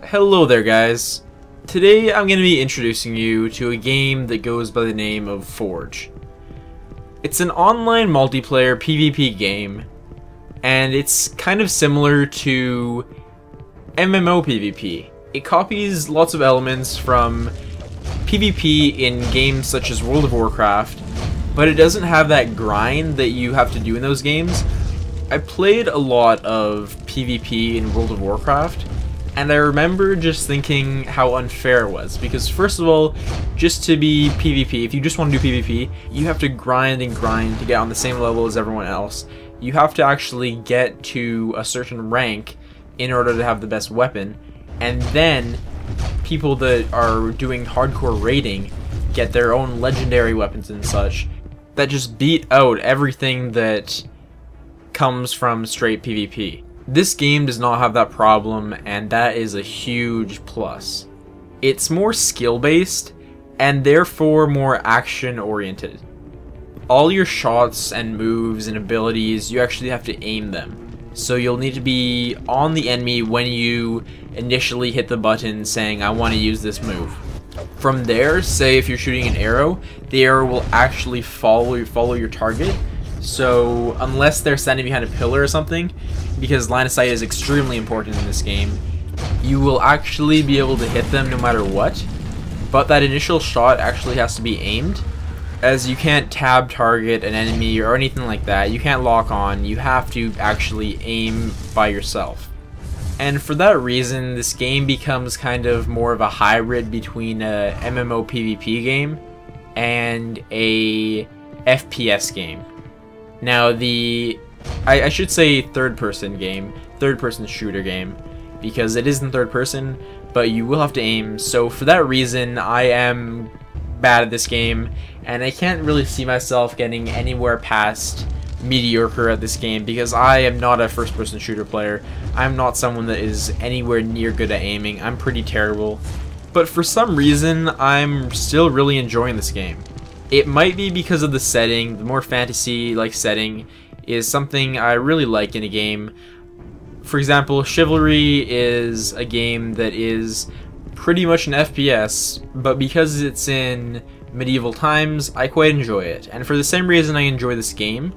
Hello there guys. Today I'm going to be introducing you to a game that goes by the name of Forge. It's an online multiplayer PvP game, and it's kind of similar to MMO PvP. It copies lots of elements from PvP in games such as World of Warcraft, but it doesn't have that grind that you have to do in those games. I played a lot of PvP in World of Warcraft, and I remember just thinking how unfair it was, because first of all, just to be PvP, if you just want to do PvP, you have to grind and grind to get on the same level as everyone else. You have to actually get to a certain rank in order to have the best weapon, and then people that are doing hardcore raiding get their own legendary weapons and such that just beat out everything that comes from straight PvP. This game does not have that problem, and that is a huge plus. It's more skill-based, and therefore more action-oriented. All your shots and moves and abilities, you actually have to aim them. So you'll need to be on the enemy when you initially hit the button saying, I want to use this move. From there, say if you're shooting an arrow, the arrow will actually follow your target. So unless they're standing behind a pillar or something, because line of sight is extremely important in this game, you will actually be able to hit them no matter what, but that initial shot actually has to be aimed, as you can't tab target an enemy or anything like that. You can't lock on, you have to actually aim by yourself. And for that reason, this game becomes kind of more of a hybrid between a MMO PvP game and a FPS game. Now I should say third-person shooter game, because it isn't third person, but you will have to aim. So for that reason, I am bad at this game, and I can't really see myself getting anywhere past mediocre at this game, because I am not a first-person shooter player. I'm not someone that is anywhere near good at aiming. I'm pretty terrible. But for some reason, I'm still really enjoying this game. It might be because of the setting. The more fantasy-like setting is something I really like in a game. For example, Chivalry is a game that is pretty much an FPS, but because it's in medieval times, I quite enjoy it. And for the same reason I enjoy this game.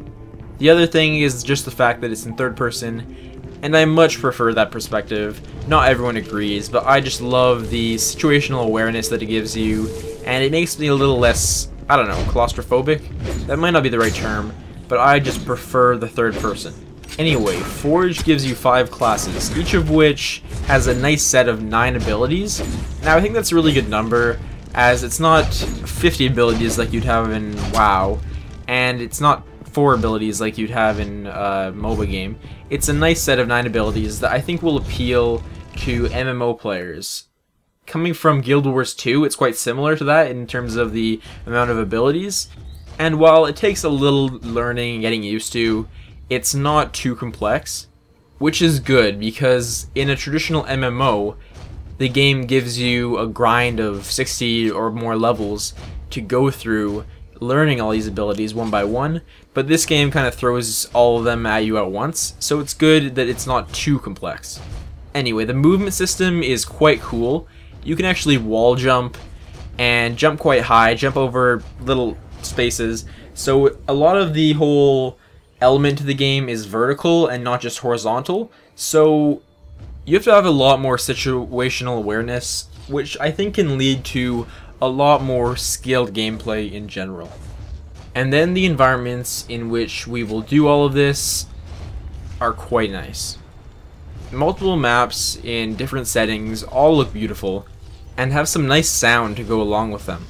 The other thing is just the fact that it's in third person, and I much prefer that perspective. Not everyone agrees, but I just love the situational awareness that it gives you, and it makes me a little less, I don't know, claustrophobic? That might not be the right term, but I just prefer the third person. Anyway, Forge gives you 5 classes, each of which has a nice set of 9 abilities. Now I think that's a really good number, as it's not 50 abilities like you'd have in WoW, and it's not 4 abilities like you'd have in a MOBA game. It's a nice set of 9 abilities that I think will appeal to MMO players. Coming from Guild Wars 2, it's quite similar to that in terms of the amount of abilities. And while it takes a little learning and getting used to, it's not too complex, which is good, because in a traditional MMO, the game gives you a grind of 60 or more levels to go through, learning all these abilities one by one, but this game kind of throws all of them at you at once, so it's good that it's not too complex. Anyway, the movement system is quite cool. You can actually wall jump and jump quite high, jump over little spaces, so a lot of the whole element to the game is vertical and not just horizontal, so you have to have a lot more situational awareness, which I think can lead to a lot more skilled gameplay in general. And then the environments in which we will do all of this are quite nice. Multiple maps in different settings all look beautiful and have some nice sound to go along with them.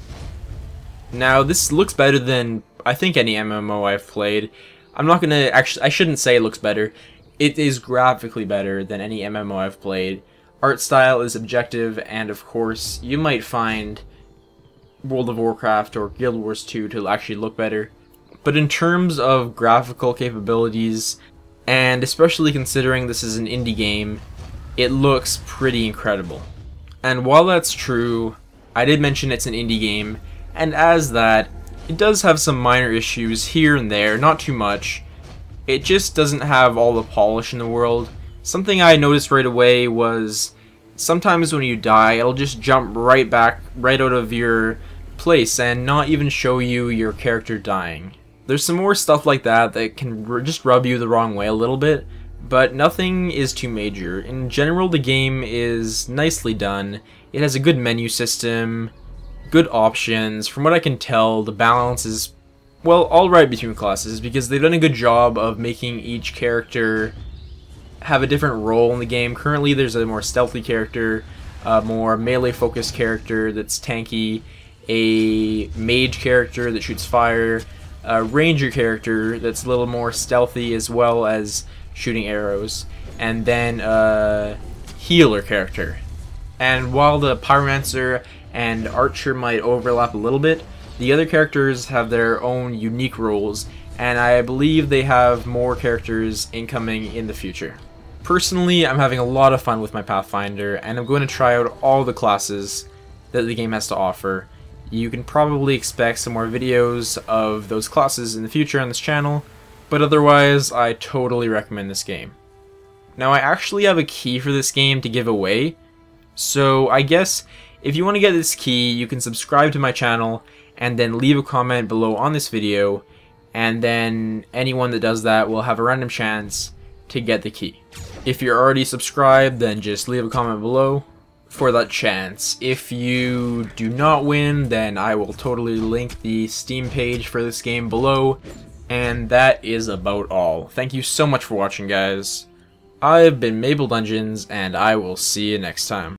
Now this looks better than I think any MMO I've played. I shouldn't say it looks better. It is graphically better than any MMO I've played. Art style is objective, and of course you might find World of Warcraft or Guild Wars 2 to actually look better. But in terms of graphical capabilities, and especially considering this is an indie game, it looks pretty incredible. And while that's true, I did mention it's an indie game, and as that, it does have some minor issues here and there, not too much. It just doesn't have all the polish in the world. Something I noticed right away was Sometimes when you die, it'll just jump right back, right out of your place and not even show you your character dying. There's some more stuff like that that can just rub you the wrong way a little bit, but nothing is too major. In general, the game is nicely done. It has a good menu system, good options. From what I can tell, the balance is, well, alright between classes, because they've done a good job of making each character have a different role in the game. Currently, there's a more stealthy character, a more melee-focused character that's tanky, a mage character that shoots fire, a ranger character that's a little more stealthy as well as shooting arrows, and then a healer character. And while the pyromancer and archer might overlap a little bit, the other characters have their own unique roles, and I believe they have more characters incoming in the future. Personally, I'm having a lot of fun with my Pathfinder, and I'm going to try out all the classes that the game has to offer. You can probably expect some more videos of those classes in the future on this channel, but otherwise, I totally recommend this game. Now, I actually have a key for this game to give away, so I guess if you want to get this key, you can subscribe to my channel and then leave a comment below on this video, and then anyone that does that will have a random chance to get the key. If you're already subscribed, then just leave a comment below for that chance. If you do not win, then I will totally link the Steam page for this game below, and that is about all. Thank you so much for watching, guys. I've been Maple Dungeons, and I will see you next time.